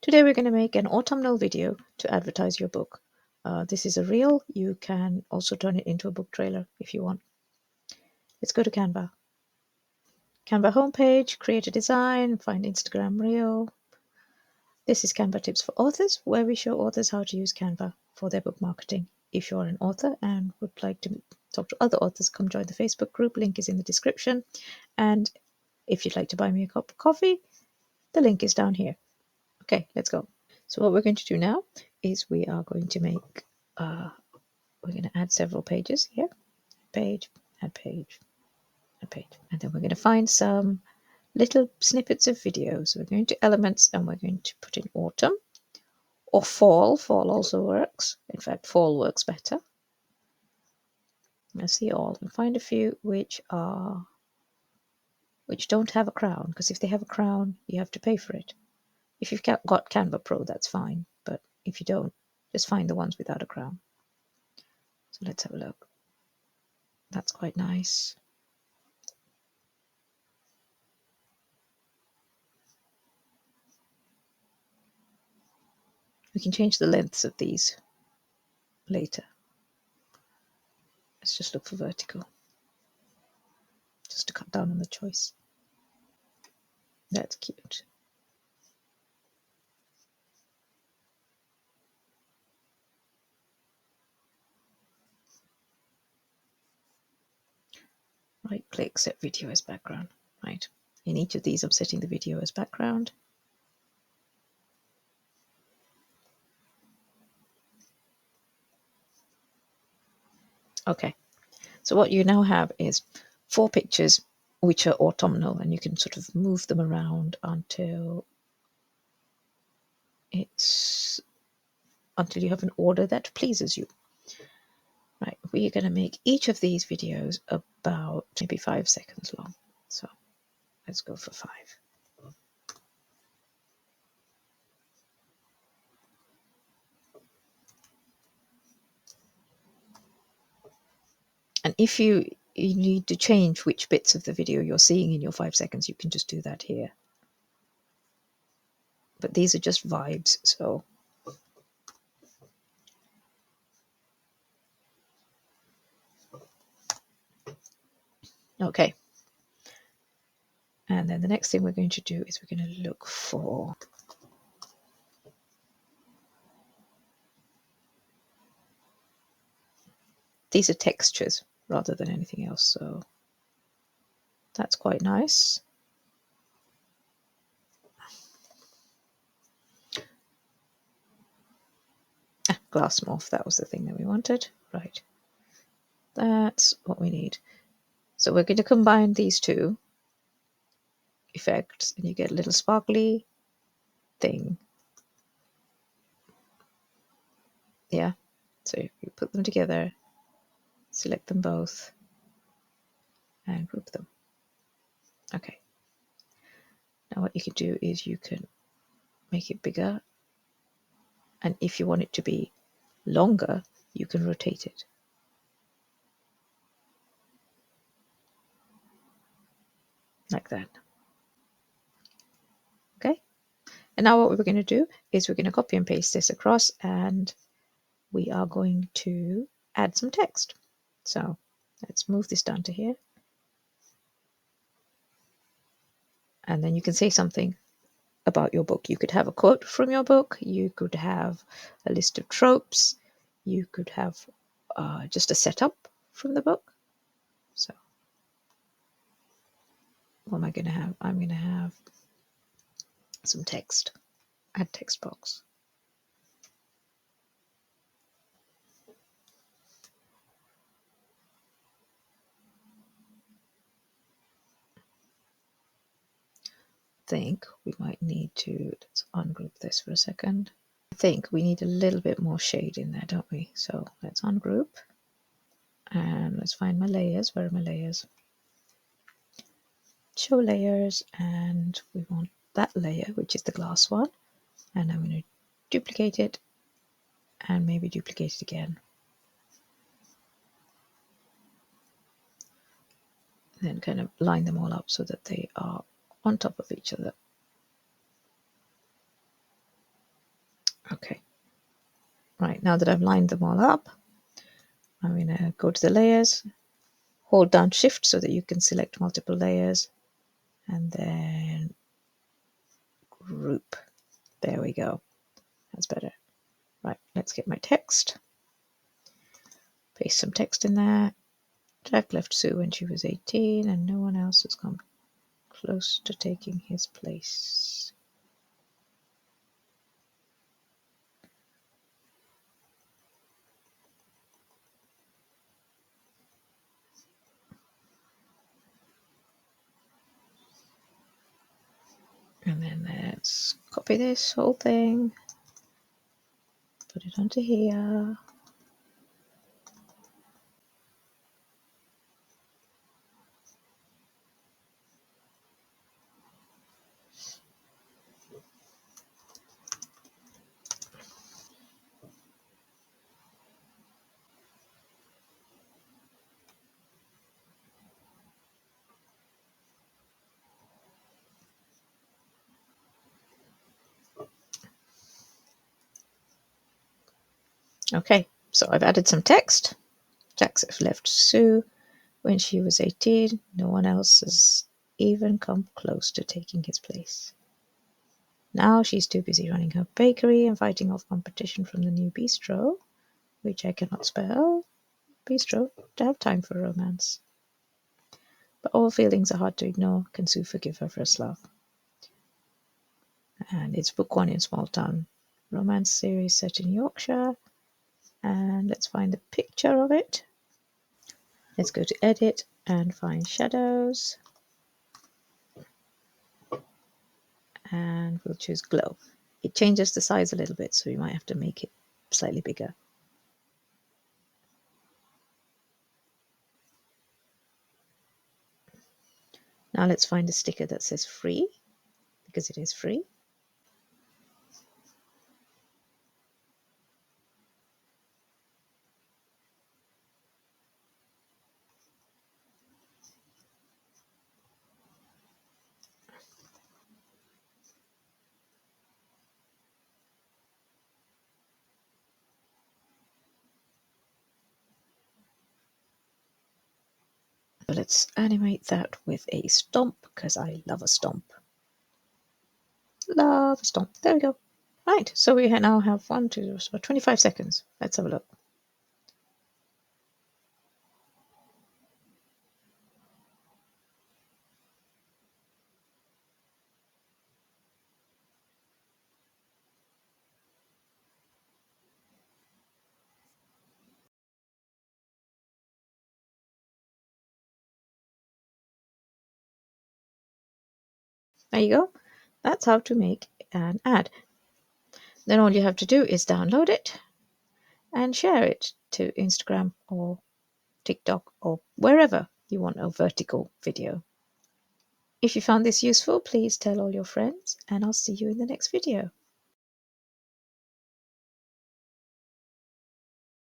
Today we're going to make an autumnal video to advertise your book. This is a reel. You can also turn it into a book trailer if you want. Let's go to Canva. Canva homepage, create a design, find Instagram reel. This is Canva Tips for Authors, where we show authors how to use Canva for their book marketing. If you're an author and would like to talk to other authors, come join the Facebook group. Link is in the description. And if you'd like to buy me a cup of coffee, the link is down here. Okay, let's go. So what we're going to do now is we are going to make, we're going to add several pages here. Page, add page, add page. And then we're going to find some little snippets of videos. So we're going to elements and we're going to put in autumn or fall. Fall also works. In fact, fall works better. Let's see all and find a few which don't have a crown, because if they have a crown, you have to pay for it. If you've got Canva Pro, that's fine. But if you don't, just find the ones without a crown. So let's have a look. That's quite nice. We can change the lengths of these later. Let's just look for vertical, just to cut down on the choice. That's cute. Right click, set video as background. Right. In each of these, I'm setting the video as background. Okay. So what you now have is 4 pictures which are autumnal, and you can sort of move them around until you have an order that pleases you. Right, we're going to make each of these videos about maybe 5 seconds long. So let's go for 5. And if you need to change which bits of the video you're seeing in your 5 seconds, you can just do that here. But these are just vibes, so okay. And then the next thing we're going to do is we're going to look for these are textures rather than anything else, so that's quite nice. Glass morph, that was the thing that we wanted. Right, that's what we need. So we're going to combine these two effects and you get a little sparkly thing. Yeah, so you put them together, select them both and group them. Okay, now what you can do is you can make it bigger, and if you want it to be longer, you can rotate it. Like that. Okay, and now what we're going to do is we're going to copy and paste this across, and we are going to add some text. So let's move this down to here. And then you can say something about your book. You could have a quote from your book. You could have a list of tropes. You could have just a setup from the book. So what am I going to have? I'm going to have some text. Add text box. I think we might need to, let's ungroup this for a second. I think we need a little bit more shade in there, don't we? So let's ungroup and let's find my layers. Where are my layers? Show layers, and we want that layer, which is the glass one, and I'm going to duplicate it and maybe duplicate it again. And then kind of line them all up so that they are on top of each other. Right, now that I've lined them all up, I'm going to go to the layers, hold down shift so that you can select multiple layers, and then group. There we go. That's better. Right, let's get my text. Paste some text in there. Jack left Sue when she was 18 and no one else has come close to taking his place. And then let's copy this whole thing, put it onto here. Okay, so I've added some text. Jack's left Sue when she was 18. No one else has even come close to taking his place. Now she's too busy running her bakery and fighting off competition from the new bistro, which I cannot spell, bistro, to have time for romance. But all feelings are hard to ignore. Can Sue forgive her first love? And it's book one in small town romance series set in Yorkshire. And let's find the picture of it. Let's go to edit and find shadows. And we'll choose glow. It changes the size a little bit, so you might have to make it slightly bigger. Now let's find a sticker that says free, because it is free. But let's animate that with a stomp, because I love a stomp. Love a stomp. There we go. Right, so we now have 25 seconds. Let's have a look. There you go. That's how to make an ad. Then all you have to do is download it and share it to Instagram or TikTok or wherever you want a vertical video. If you found this useful, please tell all your friends, and I'll see you in the next video.